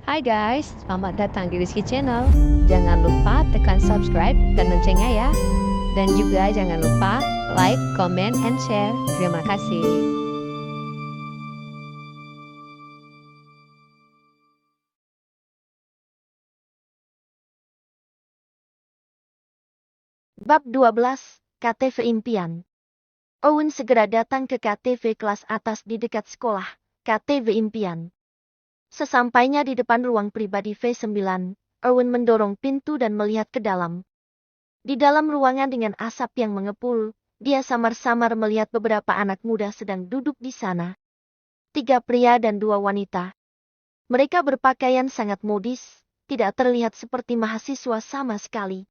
Hai guys, selamat datang di Rizky Channel. Jangan lupa tekan subscribe dan loncengnya ya. Dan juga jangan lupa like, comment, and share. Terima kasih. Bab 12, KTV Impian. Owen segera datang ke KTV kelas atas di dekat sekolah, KTV Impian. Sesampainya di depan ruang pribadi V9, Owen mendorong pintu dan melihat ke dalam. Di dalam ruangan dengan asap yang mengepul, dia samar-samar melihat beberapa anak muda sedang duduk di sana. 3 pria dan 2 wanita. Mereka berpakaian sangat modis, tidak terlihat seperti mahasiswa sama sekali.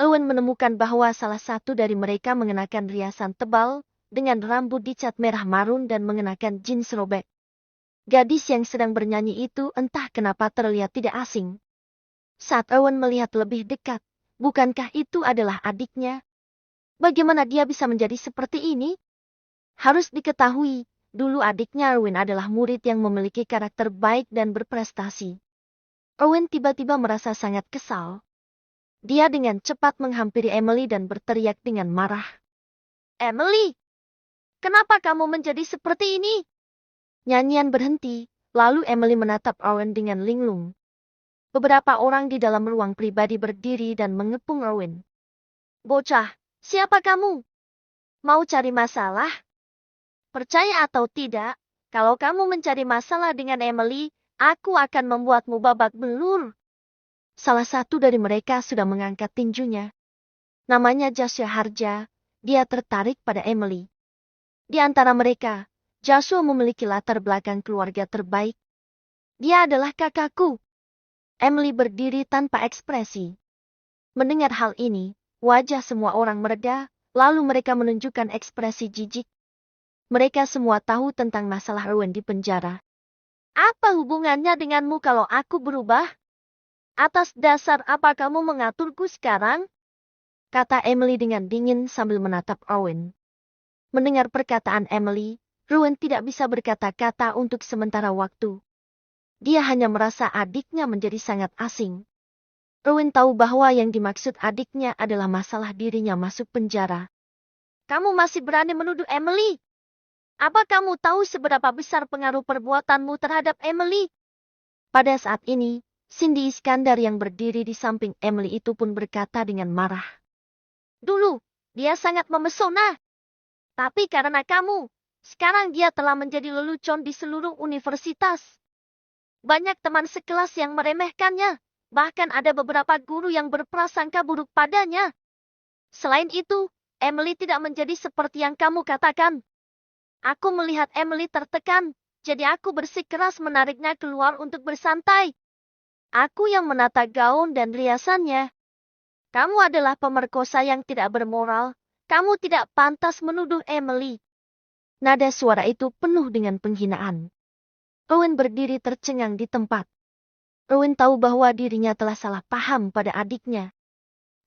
Owen menemukan bahwa salah satu dari mereka mengenakan riasan tebal, dengan rambut dicat merah marun dan mengenakan jeans robek. Gadis yang sedang bernyanyi itu entah kenapa terlihat tidak asing. Saat Owen melihat lebih dekat, bukankah itu adalah adiknya? Bagaimana dia bisa menjadi seperti ini? Harus diketahui, dulu adiknya Owen adalah murid yang memiliki karakter baik dan berprestasi. Owen tiba-tiba merasa sangat kesal. Dia dengan cepat menghampiri Emily dan berteriak dengan marah. "Emily, kenapa kamu menjadi seperti ini?" Nyanyian berhenti, lalu Emily menatap Owen dengan linglung. Beberapa orang di dalam ruang pribadi berdiri dan mengepung Owen. "Bocah, siapa kamu? Mau cari masalah? Percaya atau tidak, kalau kamu mencari masalah dengan Emily, aku akan membuatmu babak belur." Salah satu dari mereka sudah mengangkat tinjunya. Namanya Joshua Harja, dia tertarik pada Emily. Di antara mereka, Joshua memiliki latar belakang keluarga terbaik. "Dia adalah kakakku." Emily berdiri tanpa ekspresi. Mendengar hal ini, wajah semua orang mereda, lalu mereka menunjukkan ekspresi jijik. Mereka semua tahu tentang masalah Owen di penjara. "Apa hubungannya denganmu kalau aku berubah? Atas dasar apa kamu mengaturku sekarang?" kata Emily dengan dingin sambil menatap Owen. Mendengar perkataan Emily, Owen tidak bisa berkata-kata untuk sementara waktu. Dia hanya merasa adiknya menjadi sangat asing. Owen tahu bahwa yang dimaksud adiknya adalah masalah dirinya masuk penjara. "Kamu masih berani menuduh Emily? Apa kamu tahu seberapa besar pengaruh perbuatanmu terhadap Emily?" Pada saat ini, Cindy Iskandar yang berdiri di samping Emily itu pun berkata dengan marah. "Dulu, dia sangat memesona. Tapi karena kamu, sekarang dia telah menjadi lelucon di seluruh universitas. Banyak teman sekelas yang meremehkannya, bahkan ada beberapa guru yang berprasangka buruk padanya. Selain itu, Emily tidak menjadi seperti yang kamu katakan. Aku melihat Emily tertekan, jadi aku bersikeras menariknya keluar untuk bersantai. Aku yang menata gaun dan riasannya. Kamu adalah pemerkosa yang tidak bermoral. Kamu tidak pantas menuduh Emily." Nada suara itu penuh dengan penghinaan. Owen berdiri tercengang di tempat. Owen tahu bahwa dirinya telah salah paham pada adiknya.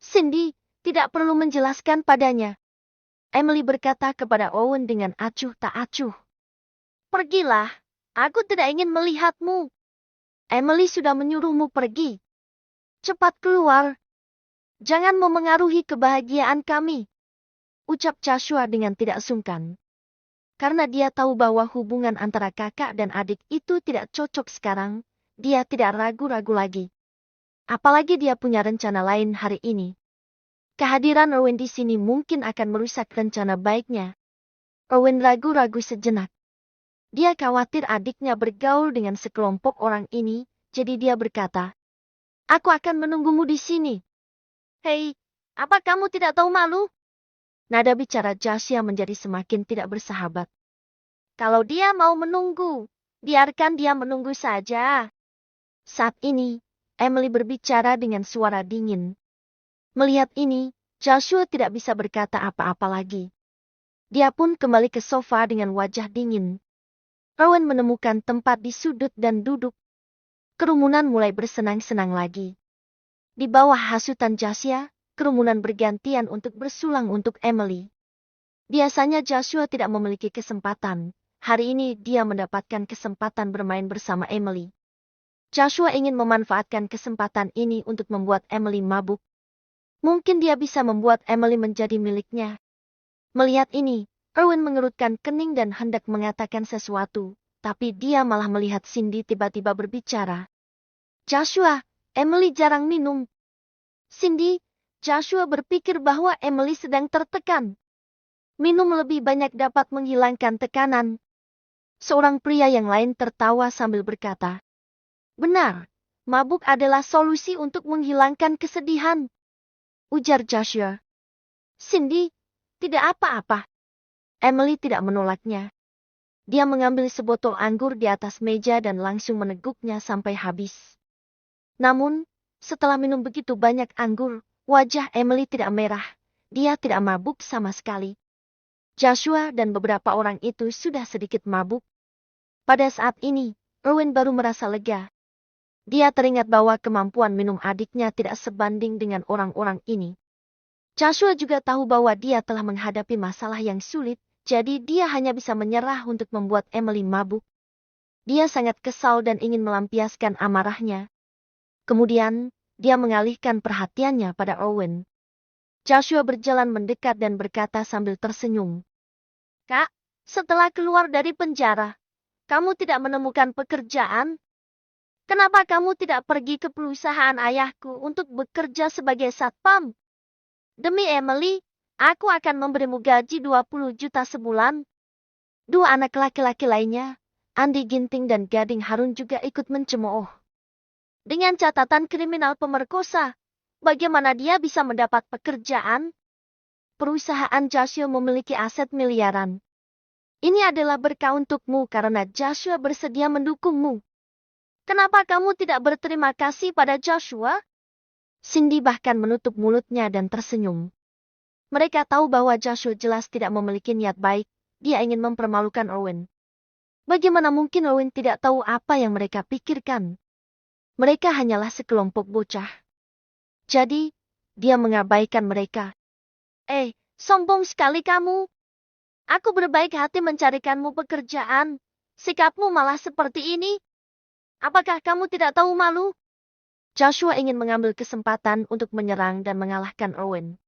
"Cindy, tidak perlu menjelaskan padanya," Emily berkata kepada Owen dengan acuh tak acuh. "Pergilah, aku tidak ingin melihatmu. Emily sudah menyuruhmu pergi. Cepat keluar. Jangan memengaruhi kebahagiaan kami," ucap Joshua dengan tidak sungkan. Karena dia tahu bahwa hubungan antara kakak dan adik itu tidak cocok sekarang, dia tidak ragu-ragu lagi. Apalagi dia punya rencana lain hari ini. Kehadiran Owen di sini mungkin akan merusak rencana baiknya. Owen ragu-ragu sejenak. Dia khawatir adiknya bergaul dengan sekelompok orang ini, jadi dia berkata, "Aku akan menunggumu di sini." "Hei, apa kamu tidak tahu malu?" Nada bicara Joshua menjadi semakin tidak bersahabat. "Kalau dia mau menunggu, biarkan dia menunggu saja." Saat ini, Emily berbicara dengan suara dingin. Melihat ini, Joshua tidak bisa berkata apa-apa lagi. Dia pun kembali ke sofa dengan wajah dingin. Owen menemukan tempat di sudut dan duduk. Kerumunan mulai bersenang-senang lagi. Di bawah hasutan Joshua, kerumunan bergantian untuk bersulang untuk Emily. Biasanya Joshua tidak memiliki kesempatan. Hari ini dia mendapatkan kesempatan bermain bersama Emily. Joshua ingin memanfaatkan kesempatan ini untuk membuat Emily mabuk. Mungkin dia bisa membuat Emily menjadi miliknya. Melihat ini, Erwin mengerutkan kening dan hendak mengatakan sesuatu, tapi dia malah melihat Cindy tiba-tiba berbicara. Joshua, Emily jarang minum. Cindy, Joshua berpikir bahwa Emily sedang tertekan. Minum lebih banyak dapat menghilangkan tekanan. Seorang pria yang lain tertawa sambil berkata, "Benar, mabuk adalah solusi untuk menghilangkan kesedihan," ujar Joshua. "Cindy, tidak apa-apa." Emily tidak menolaknya. Dia mengambil sebotol anggur di atas meja dan langsung meneguknya sampai habis. Namun, setelah minum begitu banyak anggur, wajah Emily tidak merah. Dia tidak mabuk sama sekali. Joshua dan beberapa orang itu sudah sedikit mabuk. Pada saat ini, Erwin baru merasa lega. Dia teringat bahwa kemampuan minum adiknya tidak sebanding dengan orang-orang ini. Joshua juga tahu bahwa dia telah menghadapi masalah yang sulit, jadi dia hanya bisa menyerah untuk membuat Emily mabuk. Dia sangat kesal dan ingin melampiaskan amarahnya. Kemudian, dia mengalihkan perhatiannya pada Erwin. Joshua berjalan mendekat dan berkata sambil tersenyum, "Kak, setelah keluar dari penjara, kamu tidak menemukan pekerjaan? Kenapa kamu tidak pergi ke perusahaan ayahku untuk bekerja sebagai satpam? Demi Emily, aku akan memberimu gaji 20 juta sebulan." Dua anak laki-laki lainnya, Andi Ginting dan Gading Harun juga ikut mencemooh. Dengan catatan kriminal pemerkosa, bagaimana dia bisa mendapat pekerjaan? Perusahaan Joshua memiliki aset miliaran. Ini adalah berkah untukmu karena Joshua bersedia mendukungmu. Kenapa kamu tidak berterima kasih pada Joshua? Cindy bahkan menutup mulutnya dan tersenyum. Mereka tahu bahwa Joshua jelas tidak memiliki niat baik. Dia ingin mempermalukan Erwin. Bagaimana mungkin Erwin tidak tahu apa yang mereka pikirkan? Mereka hanyalah sekelompok bocah. Jadi, dia mengabaikan mereka. Sombong sekali kamu. Aku berbaik hati mencarikanmu pekerjaan. Sikapmu malah seperti ini. Apakah kamu tidak tahu malu? Joshua ingin mengambil kesempatan untuk menyerang dan mengalahkan Erwin.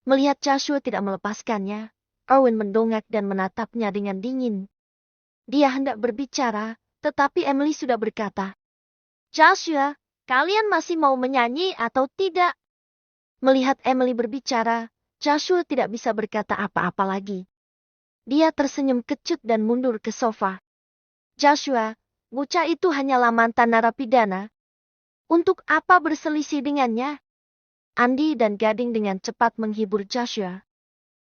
Melihat Joshua tidak melepaskannya, Erwin mendongak dan menatapnya dengan dingin. Dia hendak berbicara, tetapi Emily sudah berkata, "Joshua, kalian masih mau menyanyi atau tidak?" Melihat Emily berbicara, Joshua tidak bisa berkata apa-apa lagi. Dia tersenyum kecut dan mundur ke sofa. "Joshua, bocah itu hanyalah mantan narapidana. Untuk apa berselisih dengannya?" Andi dan Gading dengan cepat menghibur Joshua.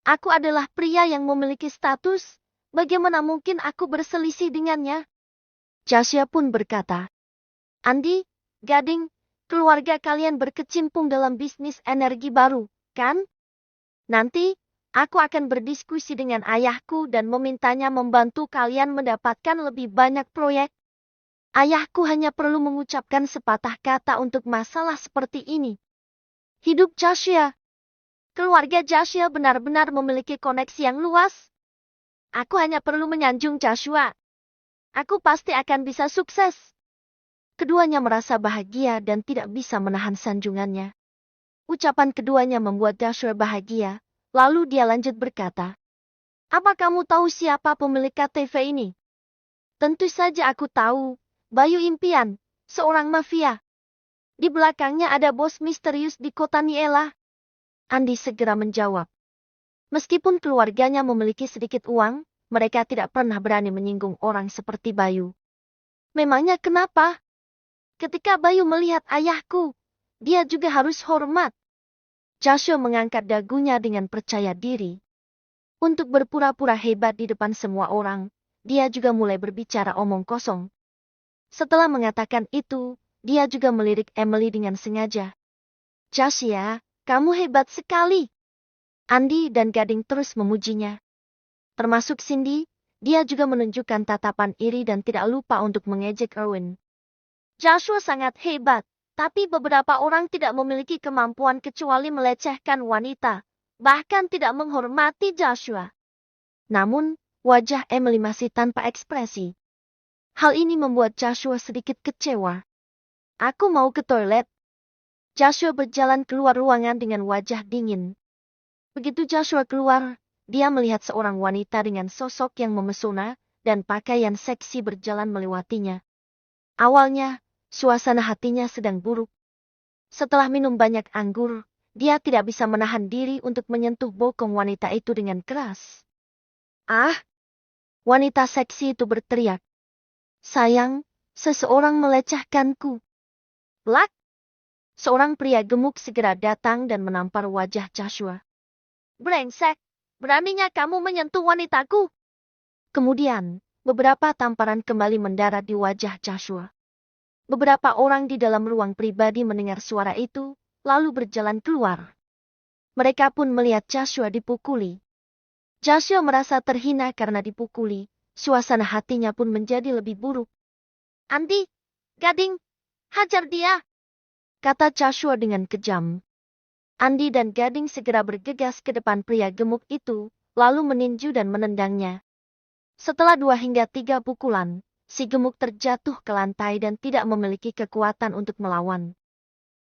"Aku adalah pria yang memiliki status. Bagaimana mungkin aku berselisih dengannya?" Joshua pun berkata, "Andi, Gading, keluarga kalian berkecimpung dalam bisnis energi baru, kan? Nanti, aku akan berdiskusi dengan ayahku dan memintanya membantu kalian mendapatkan lebih banyak proyek. Ayahku hanya perlu mengucapkan sepatah kata untuk masalah seperti ini." Hidup Joshua. Keluarga Joshua benar-benar memiliki koneksi yang luas. Aku hanya perlu menyanjung Joshua. Aku pasti akan bisa sukses. Keduanya merasa bahagia dan tidak bisa menahan sanjungannya. Ucapan keduanya membuat Joshua bahagia, lalu dia lanjut berkata, "Apa kamu tahu siapa pemilik KTV ini?" "Tentu saja aku tahu, Bayu Impian, seorang mafia. Di belakangnya ada bos misterius di kota Niela." Andi segera menjawab. Meskipun keluarganya memiliki sedikit uang, mereka tidak pernah berani menyinggung orang seperti Bayu. "Memangnya kenapa? Ketika Bayu melihat ayahku, dia juga harus hormat." Joshua mengangkat dagunya dengan percaya diri. Untuk berpura-pura hebat di depan semua orang, dia juga mulai berbicara omong kosong. Setelah mengatakan itu, dia juga melirik Emily dengan sengaja. "Joshua, kamu hebat sekali." Andi dan Gading terus memujinya. Termasuk Cindy, dia juga menunjukkan tatapan iri dan tidak lupa untuk mengejek Erwin. "Joshua sangat hebat, tapi beberapa orang tidak memiliki kemampuan kecuali melecehkan wanita, bahkan tidak menghormati Joshua." Namun, wajah Emily masih tanpa ekspresi. Hal ini membuat Joshua sedikit kecewa. Aku mau ke toilet. Joshua berjalan keluar ruangan dengan wajah dingin. Begitu Joshua keluar, dia melihat seorang wanita dengan sosok yang memesona dan pakaian seksi berjalan melewatinya. Awalnya, suasana hatinya sedang buruk. Setelah minum banyak anggur, dia tidak bisa menahan diri untuk menyentuh bokong wanita itu dengan keras. Ah! Wanita seksi itu berteriak. Sayang, seseorang melecehkanku. Blak! Seorang pria gemuk segera datang dan menampar wajah Joshua. Brengsek, beraninya kamu menyentuh wanitaku. Kemudian, beberapa tamparan kembali mendarat di wajah Joshua. Beberapa orang di dalam ruang pribadi mendengar suara itu, lalu berjalan keluar. Mereka pun melihat Joshua dipukuli. Joshua merasa terhina karena dipukuli, suasana hatinya pun menjadi lebih buruk. Andi, Gading, hajar dia, kata Joshua dengan kejam. Andi dan Gading segera bergegas ke depan pria gemuk itu, lalu meninju dan menendangnya. Setelah 2 hingga 3 pukulan, si gemuk terjatuh ke lantai dan tidak memiliki kekuatan untuk melawan.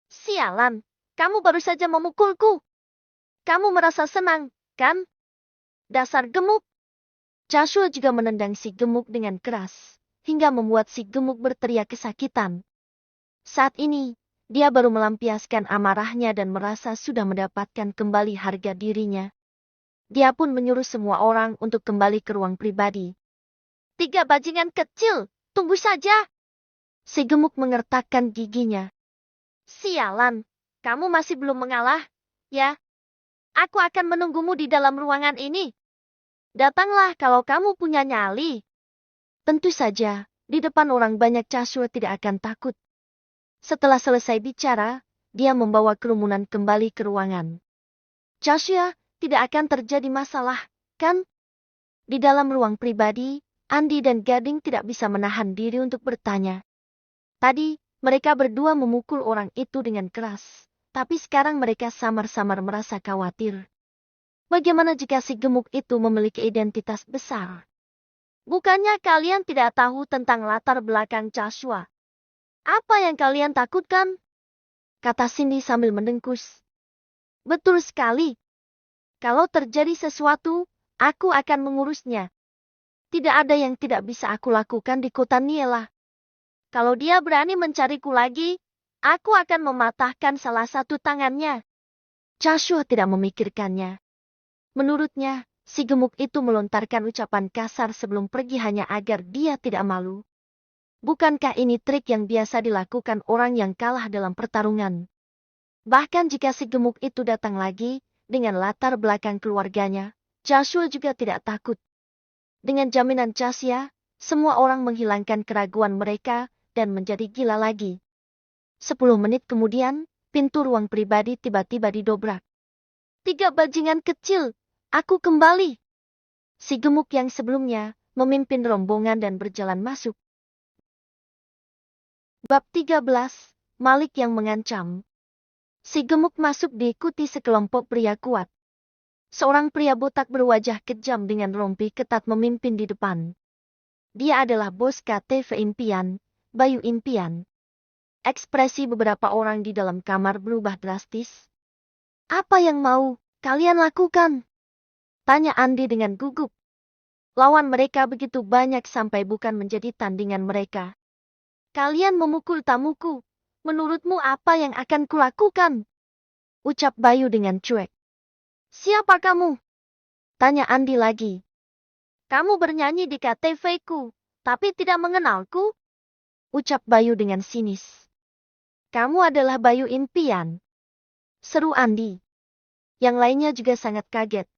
Sialan, kamu baru saja memukulku. Kamu merasa senang, kan? Dasar gemuk. Joshua juga menendang si gemuk dengan keras, hingga membuat si gemuk berteriak kesakitan. Saat ini, dia baru melampiaskan amarahnya dan merasa sudah mendapatkan kembali harga dirinya. Dia pun menyuruh semua orang untuk kembali ke ruang pribadi. 3 bajingan kecil, tunggu saja. Si gemuk mengertakkan giginya. Sialan, kamu masih belum mengalah, ya? Aku akan menunggumu di dalam ruangan ini. Datanglah kalau kamu punya nyali. Tentu saja, di depan orang banyak Joshua tidak akan takut. Setelah selesai bicara, dia membawa kerumunan kembali ke ruangan. Joshua, tidak akan terjadi masalah, kan? Di dalam ruang pribadi, Andi dan Gading tidak bisa menahan diri untuk bertanya. Tadi, mereka berdua memukul orang itu dengan keras, tapi sekarang mereka samar-samar merasa khawatir. Bagaimana jika si gemuk itu memiliki identitas besar? Bukannya kalian tidak tahu tentang latar belakang Joshua? Apa yang kalian takutkan? Kata Cindy sambil mendengkus. Betul sekali. Kalau terjadi sesuatu, aku akan mengurusnya. Tidak ada yang tidak bisa aku lakukan di kota Niela. Kalau dia berani mencariku lagi, aku akan mematahkan salah satu tangannya. Joshua tidak memikirkannya. Menurutnya, si gemuk itu melontarkan ucapan kasar sebelum pergi hanya agar dia tidak malu. Bukankah ini trik yang biasa dilakukan orang yang kalah dalam pertarungan? Bahkan jika si gemuk itu datang lagi, dengan latar belakang keluarganya, Joshua juga tidak takut. Dengan jaminan Joshua, semua orang menghilangkan keraguan mereka dan menjadi gila lagi. 10 menit kemudian, pintu ruang pribadi tiba-tiba didobrak. 3 bajingan kecil, aku kembali. Si gemuk yang sebelumnya memimpin rombongan dan berjalan masuk. Bab 13, Malik yang mengancam. Si gemuk masuk diikuti sekelompok pria kuat. Seorang pria botak berwajah kejam dengan rompi ketat memimpin di depan. Dia adalah bos KTV Impian, Bayu Impian. Ekspresi beberapa orang di dalam kamar berubah drastis. Apa yang mau kalian lakukan? Tanya Andi dengan gugup. Lawan mereka begitu banyak sampai bukan menjadi tandingan mereka. Kalian memukul tamuku. Menurutmu apa yang akan kulakukan? Ucap Bayu dengan cuek. Siapa kamu? Tanya Andi lagi. Kamu bernyanyi di KTV-ku, tapi tidak mengenalku? Ucap Bayu dengan sinis. Kamu adalah Bayu Impian. Seru Andi. Yang lainnya juga sangat kaget.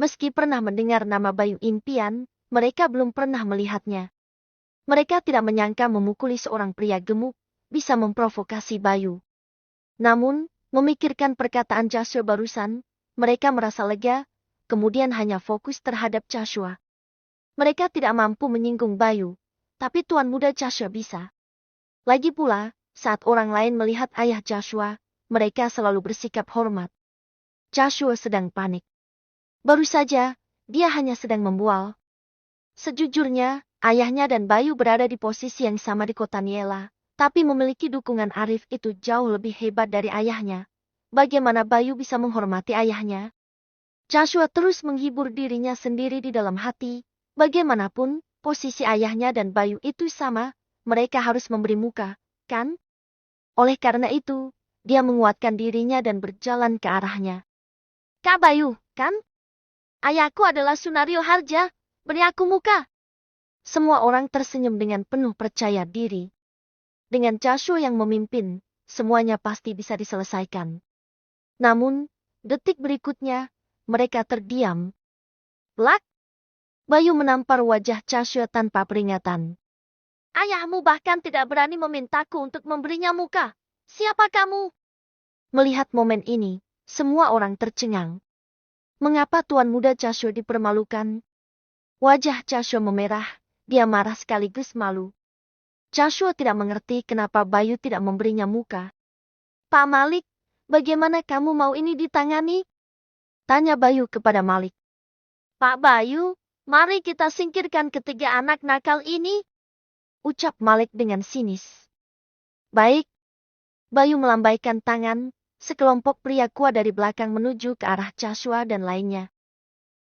Meski pernah mendengar nama Bayu Impian, mereka belum pernah melihatnya. Mereka tidak menyangka memukuli seorang pria gemuk bisa memprovokasi Bayu. Namun, memikirkan perkataan Joshua barusan, mereka merasa lega, kemudian hanya fokus terhadap Joshua. Mereka tidak mampu menyinggung Bayu, tapi tuan muda Joshua bisa. Lagi pula, saat orang lain melihat ayah Joshua, mereka selalu bersikap hormat. Joshua sedang panik. Baru saja, dia hanya sedang membual. Sejujurnya, ayahnya dan Bayu berada di posisi yang sama di kota Niela, Tapi memiliki dukungan Arif itu jauh lebih hebat dari ayahnya. Bagaimana Bayu bisa menghormati ayahnya? Joshua terus menghibur dirinya sendiri di dalam hati. Bagaimanapun, posisi ayahnya dan Bayu itu sama. Mereka harus memberi muka, kan? Oleh karena itu, dia menguatkan dirinya dan berjalan ke arahnya. Kak Bayu, kan? Ayahku adalah Sunario Harja. Beri aku muka. Semua orang tersenyum dengan penuh percaya diri. Dengan Joshua yang memimpin, semuanya pasti bisa diselesaikan. Namun, detik berikutnya, mereka terdiam. Blak! Bayu menampar wajah Joshua tanpa peringatan. Ayahmu bahkan tidak berani memintaku untuk memberinya muka. Siapa kamu? Melihat momen ini, semua orang tercengang. Mengapa Tuan Muda Joshua dipermalukan? Wajah Joshua memerah, dia marah sekaligus malu. Joshua tidak mengerti kenapa Bayu tidak memberinya muka. Pak Malik, bagaimana kamu mau ini ditangani? Tanya Bayu kepada Malik. Pak Bayu, mari kita singkirkan ketiga anak nakal ini. Ucap Malik dengan sinis. Baik. Bayu melambaikan tangan, sekelompok pria kuat dari belakang menuju ke arah Joshua dan lainnya.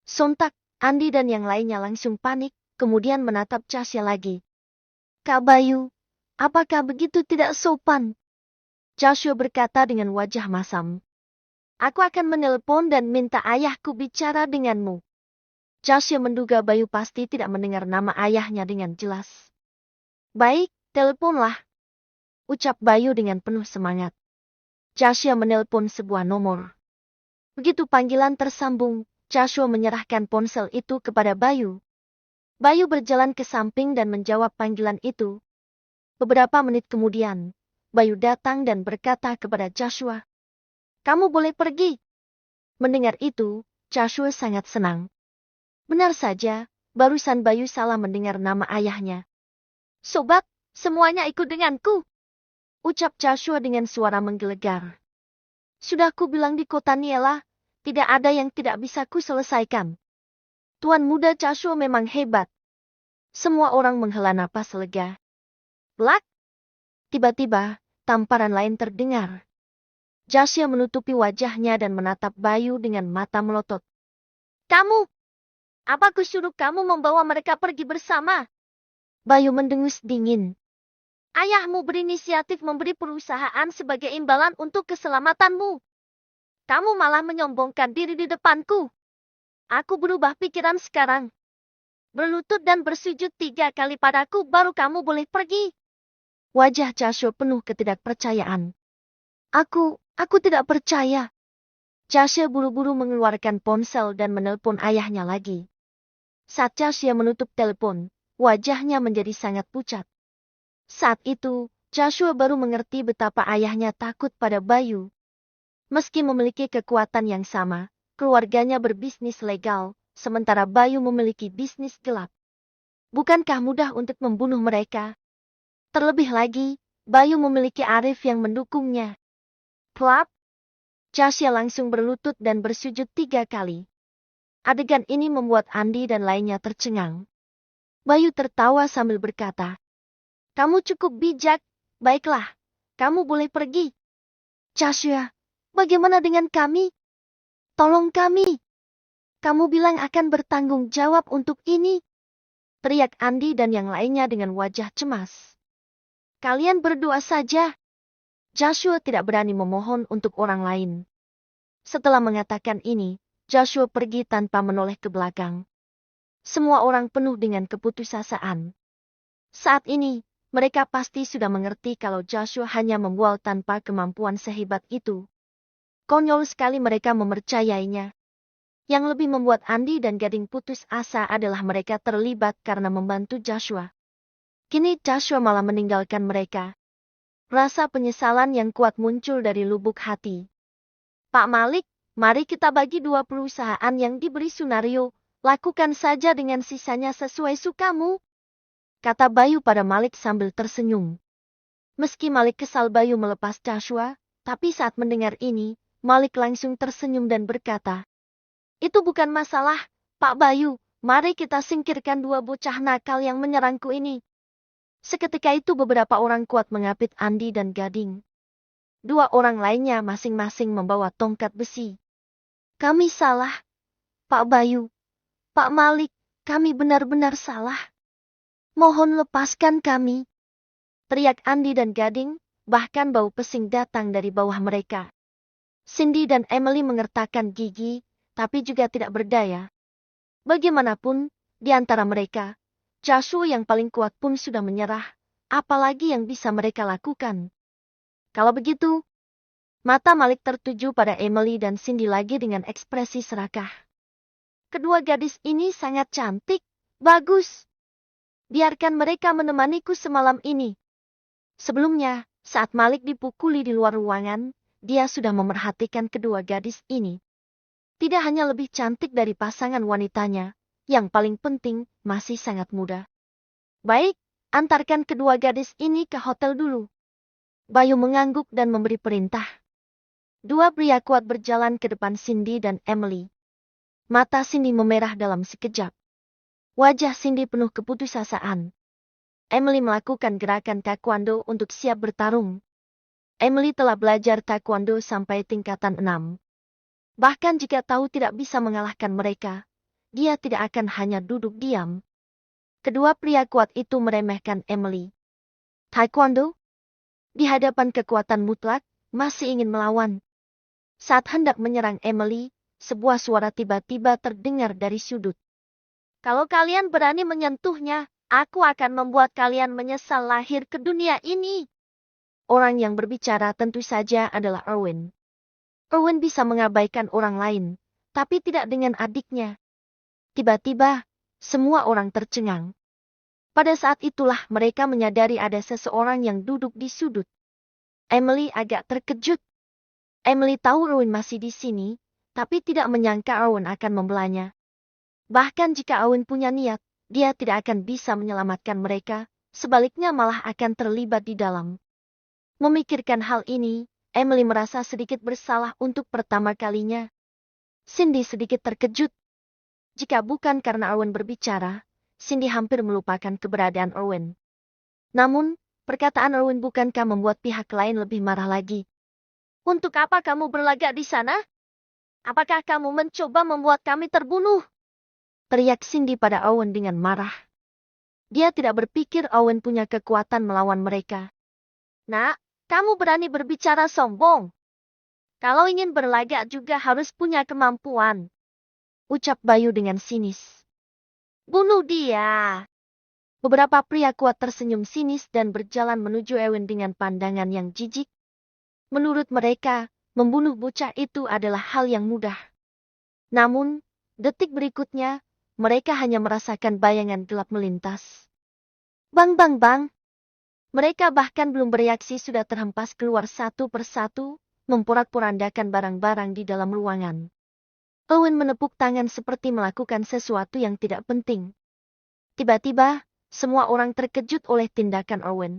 Sontak, Andi dan yang lainnya langsung panik, kemudian menatap Joshua lagi. Kak Bayu, apakah begitu tidak sopan? Joshua berkata dengan wajah masam. Aku akan menelpon dan minta ayahku bicara denganmu. Joshua menduga Bayu pasti tidak mendengar nama ayahnya dengan jelas. Baik, teleponlah. Ucap Bayu dengan penuh semangat. Joshua menelpon sebuah nomor. Begitu panggilan tersambung, Joshua menyerahkan ponsel itu kepada Bayu. Bayu berjalan ke samping dan menjawab panggilan itu. Beberapa menit kemudian, Bayu datang dan berkata kepada Joshua, "Kamu boleh pergi." Mendengar itu, Joshua sangat senang. Benar saja, barusan Bayu salah mendengar nama ayahnya. "Sobat, semuanya ikut denganku," ucap Joshua dengan suara menggelegar. "Sudah kubilang di kota Niela, tidak ada yang tidak bisa ku selesaikan. Tuan Muda Joshua memang hebat." Semua orang menghela napas lega. Blak! Tiba-tiba, tamparan lain terdengar. Joshua menutupi wajahnya dan menatap Bayu dengan mata melotot. "Kamu! Apa kusuruh kamu membawa mereka pergi bersama?" Bayu mendengus dingin. "Ayahmu berinisiatif memberi perusahaan sebagai imbalan untuk keselamatanmu. Kamu malah menyombongkan diri di depanku. Aku berubah pikiran sekarang. Berlutut dan bersujud 3 kali padaku baru kamu boleh pergi." Wajah Joshua penuh ketidakpercayaan. Aku tidak percaya." Joshua buru-buru mengeluarkan ponsel dan menelpon ayahnya lagi. Saat Joshua menutup telepon, wajahnya menjadi sangat pucat. Saat itu, Joshua baru mengerti betapa ayahnya takut pada Bayu. Meski memiliki kekuatan yang sama, keluarganya berbisnis legal, sementara Bayu memiliki bisnis gelap. Bukankah mudah untuk membunuh mereka? Terlebih lagi, Bayu memiliki Arif yang mendukungnya. Plap! Joshua langsung berlutut dan bersujud 3 kali. Adegan ini membuat Andi dan lainnya tercengang. Bayu tertawa sambil berkata, "Kamu cukup bijak, baiklah, kamu boleh pergi." "Joshua, bagaimana dengan kami? Tolong kami. Kamu bilang akan bertanggung jawab untuk ini," teriak Andi dan yang lainnya dengan wajah cemas. "Kalian berdua saja." Joshua tidak berani memohon untuk orang lain. Setelah mengatakan ini, Joshua pergi tanpa menoleh ke belakang. Semua orang penuh dengan keputusasaan. Saat ini, mereka pasti sudah mengerti kalau Joshua hanya membual tanpa kemampuan sehebat itu. Konyol sekali mereka mempercayainya. Yang lebih membuat Andi dan Gading putus asa adalah mereka terlibat karena membantu Joshua. Kini Joshua malah meninggalkan mereka. Rasa penyesalan yang kuat muncul dari lubuk hati. "Pak Malik, mari kita bagi 2 perusahaan yang diberi Sunario. Lakukan saja dengan sisanya sesuai sukamu," kata Bayu pada Malik sambil tersenyum. Meski Malik kesal Bayu melepas Joshua, tapi saat mendengar ini, Malik langsung tersenyum dan berkata, "Itu bukan masalah, Pak Bayu. Mari kita singkirkan 2 bocah nakal yang menyerangku ini." Seketika itu beberapa orang kuat mengapit Andi dan Gading. Dua orang lainnya masing-masing membawa tongkat besi. Kami salah, Pak Bayu, Pak Malik, kami benar-benar salah. Mohon lepaskan kami. Teriak Andi dan Gading, bahkan bau pesing datang dari bawah mereka. Cindy dan Emily mengertakkan gigi, tapi juga tidak berdaya. Bagaimanapun, di antara mereka, Joshua yang paling kuat pun sudah menyerah, apalagi yang bisa mereka lakukan. Kalau begitu, mata Malik tertuju pada Emily dan Cindy lagi dengan ekspresi serakah. Kedua gadis ini sangat cantik, bagus. Biarkan mereka menemaniku semalam ini. Sebelumnya, saat Malik dipukuli di luar ruangan, dia sudah memerhatikan kedua gadis ini. Tidak hanya lebih cantik dari pasangan wanitanya, yang paling penting masih sangat muda. Baik, antarkan kedua gadis ini ke hotel dulu. Bayu mengangguk dan memberi perintah. Dua pria kuat berjalan ke depan Cindy dan Emily. Mata Cindy memerah dalam sekejap. Wajah Cindy penuh keputusasaan. Emily melakukan gerakan taekwondo untuk siap bertarung. Emily telah belajar taekwondo sampai tingkatan 6. Bahkan jika tahu tidak bisa mengalahkan mereka, dia tidak akan hanya duduk diam. Kedua pria kuat itu meremehkan Emily. Taekwondo? Di hadapan kekuatan mutlak, masih ingin melawan. Saat hendak menyerang Emily, sebuah suara tiba-tiba terdengar dari sudut. Kalau kalian berani menyentuhnya, aku akan membuat kalian menyesal lahir ke dunia ini. Orang yang berbicara tentu saja adalah Erwin. Erwin bisa mengabaikan orang lain, tapi tidak dengan adiknya. Tiba-tiba, semua orang tercengang. Pada saat itulah mereka menyadari ada seseorang yang duduk di sudut. Emily agak terkejut. Emily tahu Erwin masih di sini, tapi tidak menyangka Erwin akan membelanya. Bahkan jika Erwin punya niat, dia tidak akan bisa menyelamatkan mereka, sebaliknya malah akan terlibat di dalam. Memikirkan hal ini, Emily merasa sedikit bersalah untuk pertama kalinya. Cindy sedikit terkejut. Jika bukan karena Erwin berbicara, Cindy hampir melupakan keberadaan Erwin. Namun, perkataan Erwin bukankah membuat pihak lain lebih marah lagi? Untuk apa kamu berlagak di sana? Apakah kamu mencoba membuat kami terbunuh? Teriak Cindy pada Erwin dengan marah. Dia tidak berpikir Erwin punya kekuatan melawan mereka. Nak, kamu berani berbicara sombong. Kalau ingin berlagak juga harus punya kemampuan. Ucap Bayu dengan sinis. Bunuh dia. Beberapa pria kuat tersenyum sinis dan berjalan menuju Erwin dengan pandangan yang jijik. Menurut mereka, membunuh bocah itu adalah hal yang mudah. Namun, detik berikutnya, mereka hanya merasakan bayangan gelap melintas. Bang bang bang. Mereka bahkan belum bereaksi sudah terhempas keluar satu persatu, memporak-porandakan barang-barang di dalam ruangan. Erwin menepuk tangan seperti melakukan sesuatu yang tidak penting. Tiba-tiba, semua orang terkejut oleh tindakan Erwin.